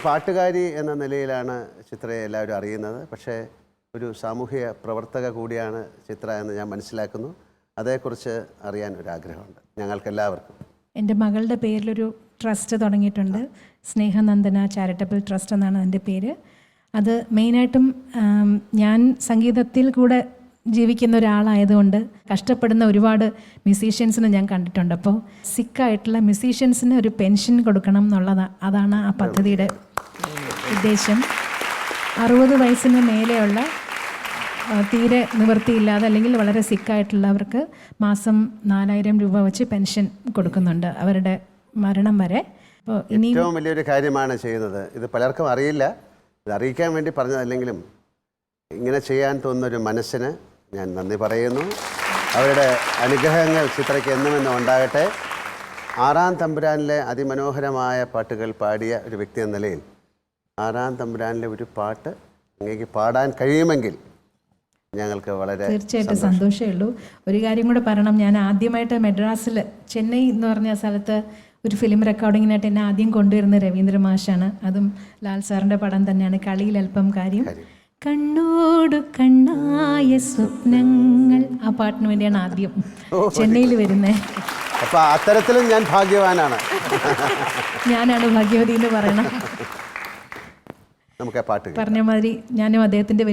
പാട്ടുകാരി എന്ന നിലയിലാണ് ചിത്രയെ എല്ലാവരും അറിയുന്നത്. പക്ഷേ ഒരു സാമൂഹിക പ്രവർത്തക കൂടിയാണ് ചിത്ര എന്ന് ഞാൻ മനസ്സിലാക്കുന്നു. അതേക്കുറിച്ച് അറിയാൻ ഒരാഗ്രഹമുണ്ട് ഞങ്ങൾക്കെല്ലാവർക്കും. എൻ്റെ മകളുടെ പേരിലൊരു ട്രസ്റ്റ് തുടങ്ങിയിട്ടുണ്ട്. സ്നേഹനന്ദന ചാരിറ്റബിൾ ട്രസ്റ്റ് എന്നാണ് എൻ്റെ പേര്. അത് മെയിനായിട്ടും ഞാൻ സംഗീതത്തിൽ കൂടെ ജീവിക്കുന്ന ഒരാളായതുകൊണ്ട് കഷ്ടപ്പെടുന്ന ഒരുപാട് മ്യൂസീഷ്യൻസിനെ ഞാൻ കണ്ടിട്ടുണ്ട്. അപ്പോൾ സിക്കായിട്ടുള്ള മ്യൂസീഷ്യൻസിന് ഒരു പെൻഷൻ കൊടുക്കണം അതാണ് ആ പദ്ധതിയുടെ ഉദ്ദേശം. 60 വയസ്സിന് മേലെയുള്ള തീരെ നിവൃത്തിയില്ലാതെ അല്ലെങ്കിൽ വളരെ സിക്കായിട്ടുള്ളവർക്ക് മാസം 4000 രൂപ വെച്ച് പെൻഷൻ കൊടുക്കുന്നുണ്ട് അവരുടെ മരണം വരെ. അപ്പോൾ ഇനി ഏറ്റവും വലിയൊരു കാര്യമാണ് ചെയ്യുന്നത്. ഇത് പലർക്കും അറിയില്ല. ഇത് അറിയിക്കാൻ വേണ്ടി പറഞ്ഞതല്ലെങ്കിലും ഇങ്ങനെ ചെയ്യാൻ തോന്നുന്നൊരു മനസ്സിന് ഞാൻ നന്ദി പറയുന്നു. അവരുടെ അനുഗ്രഹങ്ങൾ ചിത്രയ്ക്ക് എന്നുമെന്നും ഉണ്ടാകട്ടെ. 6-ാം തമ്പുരാനിലെ അതിമനോഹരമായ പാട്ടുകൾ പാടിയ ഒരു വ്യക്തി എന്ന നിലയിൽ 6-ാം തമ്പുരാനിലെ ഒരു പാട്ട് അങ്ങേക്ക് പാടാൻ കഴിയുമെങ്കിൽ ഞങ്ങൾക്ക് വളരെ തീർച്ചയായിട്ടും സന്തോഷമേ ഉള്ളൂ. ഒരു കാര്യം കൂടെ പറയണം. ഞാൻ ആദ്യമായിട്ട് മദ്രാസിൽ ചെന്നൈ എന്ന് പറഞ്ഞ സ്ഥലത്ത് ഒരു ഫിലിം റെക്കോർഡിങ്ങിനായിട്ട് എന്നെ ആദ്യം കൊണ്ടുവരുന്ന രവീന്ദ്ര മാഷാണ്. അതും ലാൽ സാറിൻ്റെ പടം തന്നെയാണ്. കളിയിൽ അല്പം കാര്യം. കണ്ണോടു കണ്ണായ സ്വപ്നങ്ങൾ, ആ പാട്ടിന് വേണ്ടിയാണ് ആദ്യം ചെന്നൈയിൽ വരുന്നത്. അപ്പോൾ അത്തരത്തിലും ഞാൻ ഭാഗ്യവാനാണ്. ഞാനാണ് ഭാഗ്യവതി എന്ന് പറയണം. നമുക്ക് പാട്ട് പറഞ്ഞ മാതിരി ഞാനും അദ്ദേഹത്തിൻ്റെ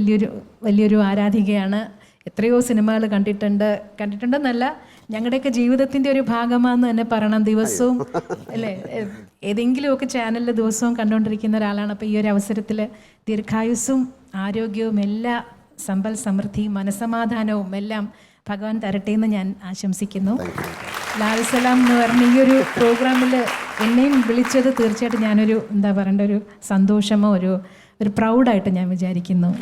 വലിയൊരു ആരാധികയാണ്. എത്രയോ സിനിമകൾ കണ്ടിട്ടുണ്ടെന്നല്ല, ഞങ്ങളുടെയൊക്കെ ജീവിതത്തിൻ്റെ ഒരു ഭാഗമാണെന്ന് തന്നെ പറയണം. ദിവസവും അല്ലേ, ഏതെങ്കിലുമൊക്കെ ചാനലിൽ ദിവസവും കണ്ടുകൊണ്ടിരിക്കുന്ന ഒരാളാണ്. അപ്പോൾ ഈ ഒരു അവസരത്തിൽ ദീർഘായുസ്സും ആരോഗ്യവും എല്ലാ സമ്പൽ സമൃദ്ധിയും മനസ്സമാധാനവും എല്ലാം ഭഗവാൻ തരട്ടെ എന്ന് ഞാൻ ആശംസിക്കുന്നു. ലാൽ സലാം എന്ന് പറഞ്ഞ ഈ ഒരു പ്രോഗ്രാമിൽ എന്നെയും വിളിച്ചത് തീർച്ചയായിട്ടും ഞാനൊരു എന്താ പറയേണ്ട ഒരു സന്തോഷമോ ഒരു പ്രൗഡായിട്ട് ഞാൻ വിചാരിക്കുന്നു.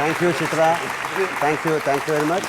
Thank you, Chitra. Thank you very much.